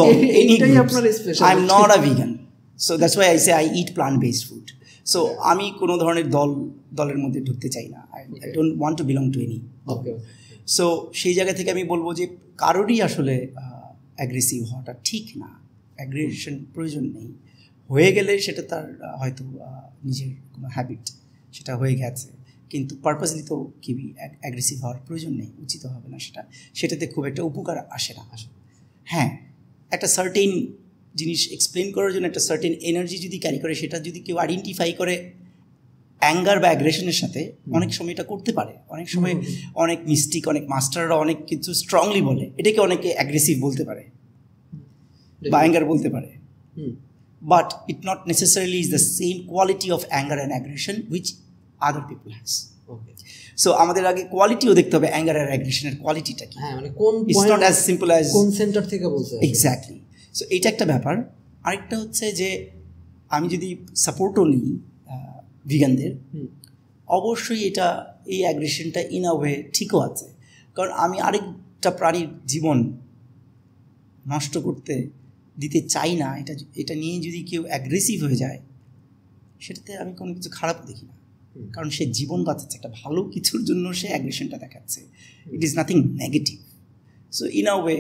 dol, any group, I am not a vegan, so that's why I say I eat plant based food. So আমি কোনো ধরনের দলের মধ্যে ঢুকতে চাই না, I don't want to belong to any. So সেই জায়গা থেকে আমি বলবো যে কারোরই আসলে অ্যাগ্রেসিভ হওয়াটা ঠিক না, অ্যাগ্রেশন প্রয়োজন নেই, হয়ে গেলে সেটা তার হয়তো নিজের কোনো হ্যাবিট, সেটা হয়ে গেছে, কিন্তু পারপাসলি তো কেউই অ্যাগ্রেসিভ হওয়ার প্রয়োজন নেই, উচিত হবে না, সেটাতে খুব একটা উপকার আসে না। হ্যাঁ, একটা সার্টেন জিনিস এক্সপ্লেন করার জন্য একটা সার্টেন এনার্জি যদি ক্যারি করে, সেটা যদি কেউ আইডেন্টিফাই করে অ্যাঙ্গার বা অ্যাগ্রেশনের সাথে, অনেক সময় এটা করতে পারে। অনেক সময় অনেক মিস্টিক, অনেক মাস্টাররা অনেক কিছু স্ট্রংলি বলে, এটাকে অনেকে অ্যাগ্রেসিভ বলতে পারে বা অ্যাঙ্গার বলতে পারে, but it not necessarily is the same quality of anger and aggression which other people has. So আমাদের আগে কোয়ালিটিও দেখতে হবে, অ্যাঙ্গার আর অ্যাগ্রেশনের কোয়ালিটিটা কি, মানে কোন it's not as simple as কোন সেন্টার থেকে বলতে। এক্স্যাক্টলি। সো এইটা একটা ব্যাপার। আরেকটা হচ্ছে যে আমি যদি সাপোর্টও নিই ভিগানদের, অবশ্যই এই অ্যাগ্রেশনটা ইন আ ওয়ে ঠিকও আছে, কারণ আমি আরেকটা প্রাণীর জীবন নষ্ট করতে দিতে চাই না। এটা নিয়ে যদি কেউ অ্যাগ্রেসিভ হয়ে যায়, সেটাতে আমি কোনো কিছু খারাপও দেখি না, কারণ সে জীবন বাঁচাচ্ছে, একটা ভালো কিছুর জন্য সে অ্যাগ্রেশনটা দেখাচ্ছে, it is nothing negative. So in a way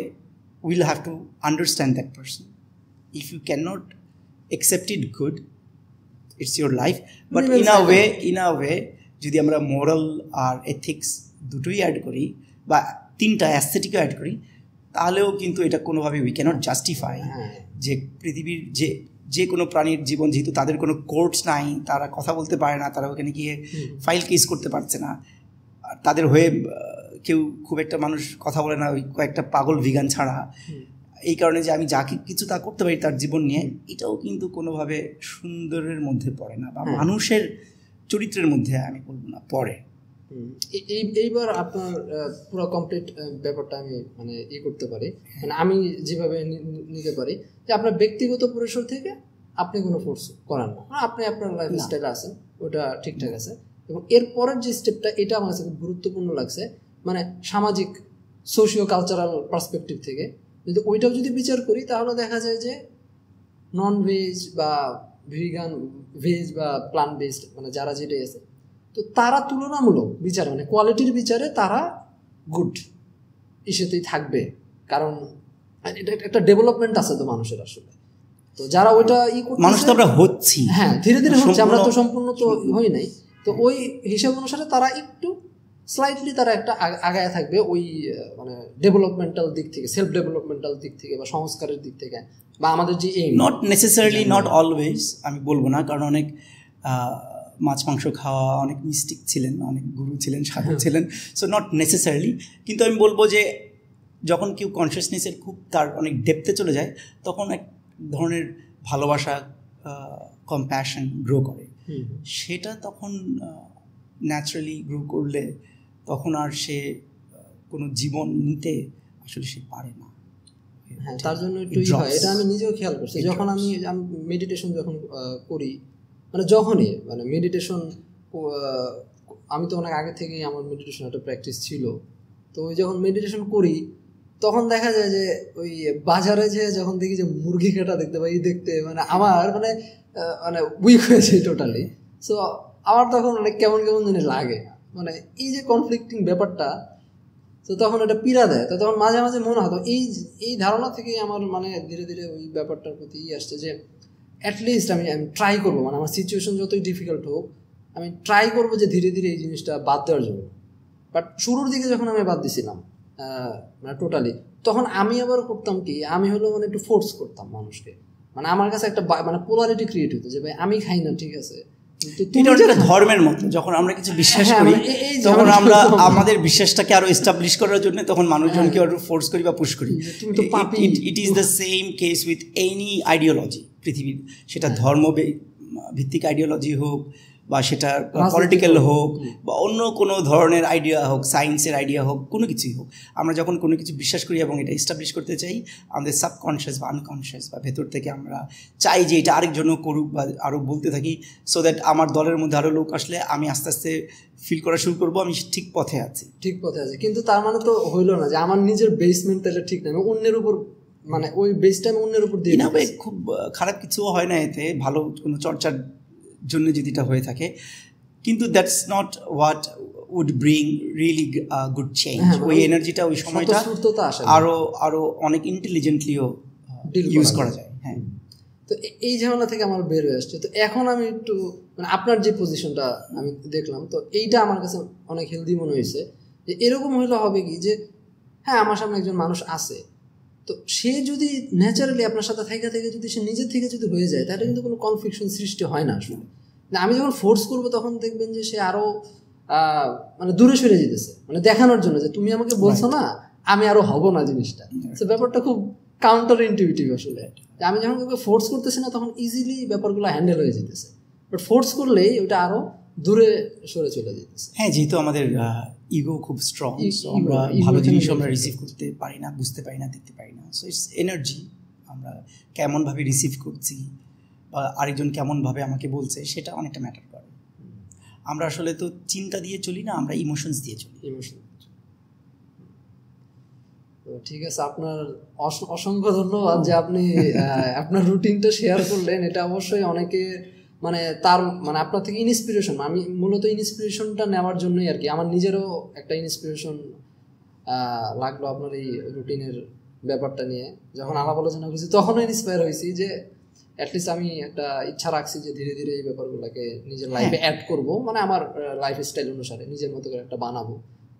will have to understand that person. If you can not accept it, good, it's your life, but in a way যদি আমরা মোরাল আর এথিক্স দুটোই অ্যাড করি বা তিনটা অ্যাস্থেটিকও add করি, তাহলেও কিন্তু এটা কোনোভাবে উই ক্যানট জাস্টিফাই যে পৃথিবীর যে কোনো প্রাণীর জীবন, যেহেতু তাদের কোনো কোর্টস নাই, তারা কথা বলতে পারে না, তারা ওখানে গিয়ে ফাইল কেস করতে পারছে না, আর তাদের হয়ে কেউ খুব একটা মানুষ কথা বলে না, ওই কয়েকটা পাগল ভিগান ছাড়া, এই কারণে যে আমি যা কিছু তা করতে পারি তার জীবন নিয়ে, এটাও কিন্তু কোনোভাবে সুন্দরের মধ্যে পড়ে না বা মানুষের চরিত্রের মধ্যে আমি বলবো না পড়ে। এইবার আপনার পুরো কমপ্লিট ব্যাপারটা আমি মানে করতে পারি, মানে আমি যেভাবে নিতে পারি যে আপনার ব্যক্তিগত পরিসর থেকে আপনি কোনো ফোর্স করেন না, আপনি আপনার লাইফ স্টাইলে আছেন, ওটা ঠিকঠাক আছে। এবং এরপরের যে স্টেপটা, এটা আমার কাছে খুব গুরুত্বপূর্ণ লাগছে, মানে সামাজিক সোশিও কালচারাল পার্সপেক্টিভ থেকে যদি ওইটাও যদি বিচার করি, তাহলে দেখা যায় যে নন ভেজ বা ভিগান, ভেজ বা প্লান্ট বেসড, মানে যারা যেটাই আছে, তো তারা তুলনামূলক বিচার মানে কোয়ালিটির বিচারে তারা গুড ইস্যুতেই থাকবে, কারণ এটা একটা ডেভেলপমেন্ট আছে তো মানুষের আসলে। তো যারা ওইটা মানুষ তো আমরা হচ্ছি, হ্যাঁ ধীরে ধীরে হচ্ছে, আমরা তো সম্পূর্ণ তো হই নাই, তো ওই হিসাব অনুসারে তারা একটু স্লাইটলি তারা একটা আগায় থাকবে ওই মানে ডেভেলপমেন্টাল দিক থেকে, সেলফ ডেভেলপমেন্টাল দিক থেকে বা সংস্কারের দিক থেকে, বা আমাদের যে aim, not necessarily, not always আমি বলবো না, কারণ অনেক মাছ মাংস খাওয়া অনেক মিস্টিক ছিলেন, অনেক গুরু ছিলেন, সাধু ছিলেন, সো নট নেসেসারিলি। কিন্তু আমি বলবো যে যখন কেউ কনসিয়াসনেসের খুব তার অনেক ডেপথে চলে যায়, তখন এক ধরনের ভালোবাসা, কম্প্যাশন গ্রো করে, সেটা তখন ন্যাচারালি গ্রো করলে তখন আর সে কোনো জীবন নিতে আসলে সে পারে না। হ্যাঁ, তার জন্য একটু হয়, এটা আমি নিজেও খেয়াল করছি। যখন আমি মেডিটেশন যখন করি, মানে যখনই মানে মেডিটেশন, আমি তো অনেক আগে থেকেই আমার মেডিটেশন একটা প্র্যাকটিস ছিল, তো ওই যখন মেডিটেশন করি তখন দেখা যায় যে ওই বাজারে যে যখন দেখি যে মুরগি কাটা দেখতে পাই, দেখতে মানে আমার মানে মানে উইক হয়েছে টোটালি। সো আমার তখন মানে কেমন কেমন জানি লাগে, মানে এই যে কনফ্লিক্টিং ব্যাপারটা, তো তখন এটা পীড়া দেয়। তো তখন মাঝে মাঝে মনে হতো এই ধারণা থেকেই আমার মানে ধীরে ধীরে ওই ব্যাপারটার প্রতি আসছে যে অ্যাটলিস্ট আমি ট্রাই করবো, মানে আমার সিচুয়েশন যতই ডিফিকাল্ট হোক আমি ট্রাই করবো যে ধীরে ধীরে এই জিনিসটা বাদ দেওয়ার জন্য। বাট শুরুর দিকে যখন আমি বাদ দিছিলাম মানে টোটালি, তখন আমি আবার করতাম কি, আমি হলো মানে একটু ফোর্স করতাম মানুষকে, মানে আমার কাছে একটা মানে পোলারিটি ক্রিয়েট হতো যে ভাই আমি খাই না, ঠিক আছে, ধর্মের মতো যখন আমরা কিছু বিশ্বাস করি তখন আমরা আমাদের বিশ্বাসটাকে আরো এস্টাবলিশ করার জন্য তখন মানুষজনকে আরো ফোর্স করি বা পুশ করি। It is the same case with any ideology পৃথিবীর, সেটা ধর্ম ভিত্তিক আইডিওলজি হোক বা সেটা পলিটিক্যাল হোক বা অন্য কোনো ধরনের আইডিয়া হোক, সায়েন্সের আইডিয়া হোক, কোনো কিছুই হোক, আমরা যখন কোনো কিছু বিশ্বাস করি এবং এটা এস্টাবলিশ করতে চাই, আমাদের সাবকনশিয়াস বা আনকনশিয়াস বা ভেতর থেকে আমরা চাই যে এটা আরেকজনও করুক বা আরও বলতে থাকি, সো দ্যাট আমার দলের মধ্যে আরও লোক আসলে আমি আস্তে আস্তে ফিল করা শুরু করবো আমি ঠিক পথে আছি, ঠিক পথে আছি। কিন্তু তার মানে তো হইলো না যে আমার নিজের বেসমেন্ট তাহলে ঠিক না, অন্যের উপর মানে ওই বেসটা আমি অন্যের উপর দিয়ে না, খুব খারাপ কিছুও হয় না এতে, ভালো কোনো চর্চার জন্য যদি এটা হয়ে থাকে, কিন্তু that's not what would bring really good change. ওই এনার্জিটা ওই সময়টা আরো অনেক ইন্টেলিজেন্টলিও ইউজ করা যায়। হ্যাঁ, তো এই ঝামেলা থেকে আমার বের হয়ে আসছে। তো এখন আমি একটু মানে আপনার যে পজিশনটা আমি দেখলাম, তো এইটা আমার কাছে অনেক হেলদি মনে হয়েছে যে এরকম হইলে হবে কি যে হ্যাঁ আমার সামনে একজন মানুষ আছে, তো সে যদি ন্যাচারালি আপনার সাথে থেকে যদি সে নিজের থেকে যদি হয়ে যায়, তাহলে কিন্তু কোনো কনফ্লিকশন সৃষ্টি হয় না আসলে। আমি যখন ফোর্স করবো তখন দেখবেন যে সে আরো মানে দূরে সরে যেতেছে, মানে দেখানোর জন্য যে তুমি আমাকে বলছো না, আমি আরো হব না জিনিসটা। তো ব্যাপারটা খুব কাউন্টার ইনটিউটিভ আসলে। আমি যখন কাউকে ফোর্স করতেছি না তখন ইজিলি ব্যাপারগুলো হ্যান্ডেল হয়ে যেতেছে, বাট ফোর্স করলেই ওটা আরো দূরে সরে চলে যেতেছে। হ্যাঁ, যেহেতু আমাদের ইগো খুব স্ট্রং, আমরা ভালো জিনিস আমরা রিসিভ করতে পারি না, বুঝতে পারি না, দেখতে পারি না। সো ইটস এনার্জি, আমরা কেমনভাবে রিসিভ করছি বা আরেকজন কেমনভাবে আমাকে বলছে সেটা অনেকটা ম্যাটার করে। আমরা আসলে তো চিন্তা দিয়ে চলি না, আমরা ইমোশনস দিয়ে চলি। ঠিক আছে, আপনার অসংখ্য ধন্যবাদ যে আপনি আপনার রুটিনটা শেয়ার করলেন। এটা অবশ্যই অনেকে মানে তার মানে আপনার থেকে ইন্সপিরেশন, আমি মূলত ইন্সপিরেশনটা নেওয়ার জন্যই আর কি, আমার নিজেরও একটা ইন্সপিরেশন লাগলো আপনার এই রুটিনের ব্যাপারটা নিয়ে। যখন আলাপ আলোচনা করছি তখনও ইন্সপায়ার হয়েছি যে অ্যাটলিস্ট আমি একটা ইচ্ছা রাখছি যে ধীরে ধীরে এই ব্যাপারগুলোকে নিজের লাইফে অ্যাড করব, মানে আমার লাইফ স্টাইল অনুসারে নিজের মতো করে একটা বানাবো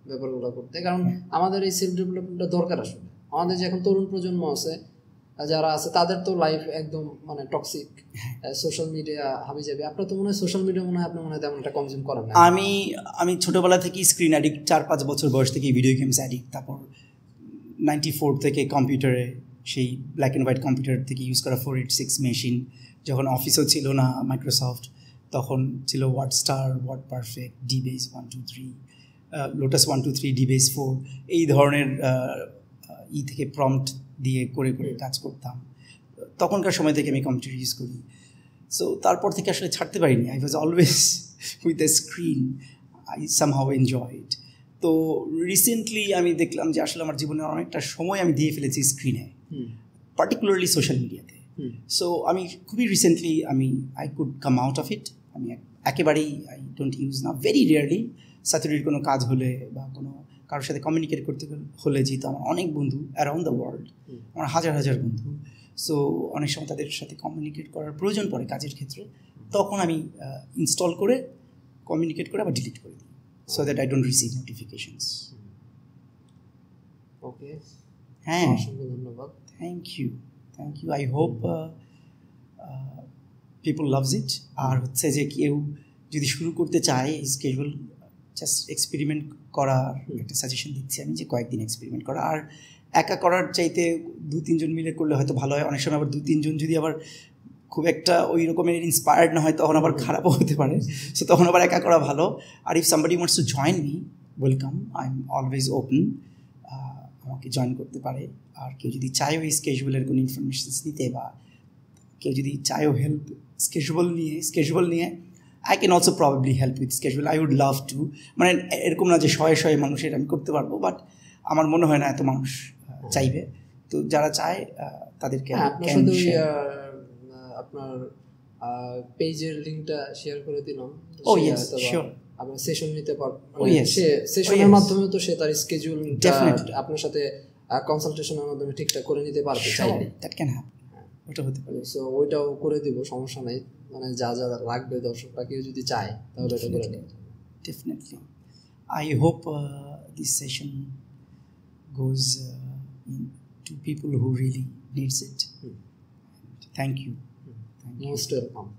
ব্যাপারগুলো করতে। কারণ আমাদের এই সেলফ ডেভেলপমেন্টটা দরকার আসলে। আমাদের যে এখন তরুণ প্রজন্ম আছে যারা আছে তাদের তো লাইফ একদম মানে টক্সিক, সোশ্যাল মিডিয়া হাবি যাবে। আপনার তো মনে হয় সোশ্যাল মিডিয়া মনে হয় আপনি মনে হয় তেমন একটা কনজিউম করেন না। আমি ছোটোবেলা থেকেই স্ক্রিন অ্যাডিক্ট, 4-5 বছর বয়স থেকেই ভিডিও গেমস অ্যাডিক্ট। তারপর 94 থেকে কম্পিউটারে, সেই ব্ল্যাক অ্যান্ড হোয়াইট কম্পিউটার থেকে ইউজ করা 486 মেশিন, যখন অফিসও ছিল না মাইক্রোসফট, তখন ছিল WordStar, WordPerfect, dBase 123, Lotus 123, dBase 4, এই ধরনের থেকে প্রম্পট দিয়ে করে কাজ করতাম। তখনকার সময় থেকে আমি কম্পিউটার ইউজ করি। সো তারপর থেকে আসলে ছাড়তে পারিনি। I was always with the screen, I somehow enjoyed. তো রিসেন্টলি আমি দেখলাম যে আসলে আমার জীবনের অনেকটা সময় আমি দিয়ে ফেলেছি স্ক্রিনে, পার্টিকুলারলি সোশ্যাল মিডিয়াতে। সো আমি খুবই recently I could come out of it. আমি একেবারেই আই ডোন্ট ইউজ না, ভেরি রেয়ারলি। স্যাচুরির কোনো কাজ হলে বা কোনো কারোর সাথে কমিউনিকেট করতে হলে, যেহেতু আমার অনেক বন্ধু অ্যারাউন্ড দ্য ওয়ার্ল্ড, আমার হাজার হাজার বন্ধু, সো অনেক সময় তাদের সাথে কমিউনিকেট করার প্রয়োজন পড়ে কাজের ক্ষেত্রে, তখন আমি ইনস্টল করে কমিউনিকেট করে আবার ডিলিট করে দিই, so that I don't receive notifications. ওকে, হ্যাঁ, অসংখ্য ধন্যবাদ। Thank you. I hope people loves it. আর হচ্ছে যে কেউ যদি শুরু করতে চায় স্কেজুয়াল, জাস্ট এক্সপেরিমেন্ট করার একটা সাজেশন দিচ্ছি আমি, যে কয়েকদিন এক্সপেরিমেন্ট করা। আর একা করার চাইতে 2-3 জন মিলে করলে হয়তো ভালো হয়। অনেক সময় আবার 2-3 জন যদি আবার খুব একটা ওই রকমের ইন্সপায়ার্ড না হয়, তখন আবার খারাপও হতে পারে। সো তখন আবার একা করা ভালো। আর if somebody wants to join me, welcome, I am always open, আমাকে জয়েন করতে পারে। আর কেউ যদি চায় ওই স্কেজুয়ালের কোনো ইনফরমেশনস দিতে, বা কেউ যদি চায়ও হেল্প স্কেজুয়াল নিয়ে, I can also probably help with schedule. I would love to. মানে এরকম না যে শয়ে মানুষের আমি করতে পারবো, বাট আমার মনে হয় না এত মানুষ চাইবে। তো যারা চায় তাদেরকে আপনার পেজের লিংকটা শেয়ার করে দিলাম। ও ইয়েস, শিওর। আপনি সেশন নিতে পারবেন, সেশনের মাধ্যমে তো সে তার স্কেজুলটা আপনার সাথে কনসালটেশনের মাধ্যমে ঠিকঠাক করে নিতে পারবে চাইলে। দ্যাট ক্যান হ্যাপেন, ওটা হতে পারে। সো ওইটাও করে দিব, সমস্যা নাই। মানে যা লাগবে দর্শকরা কেউ যদি চায় তাহলে এটা করে দেব। Definitely. I hope this session goes to people who really needs it. Thank you. Most welcome.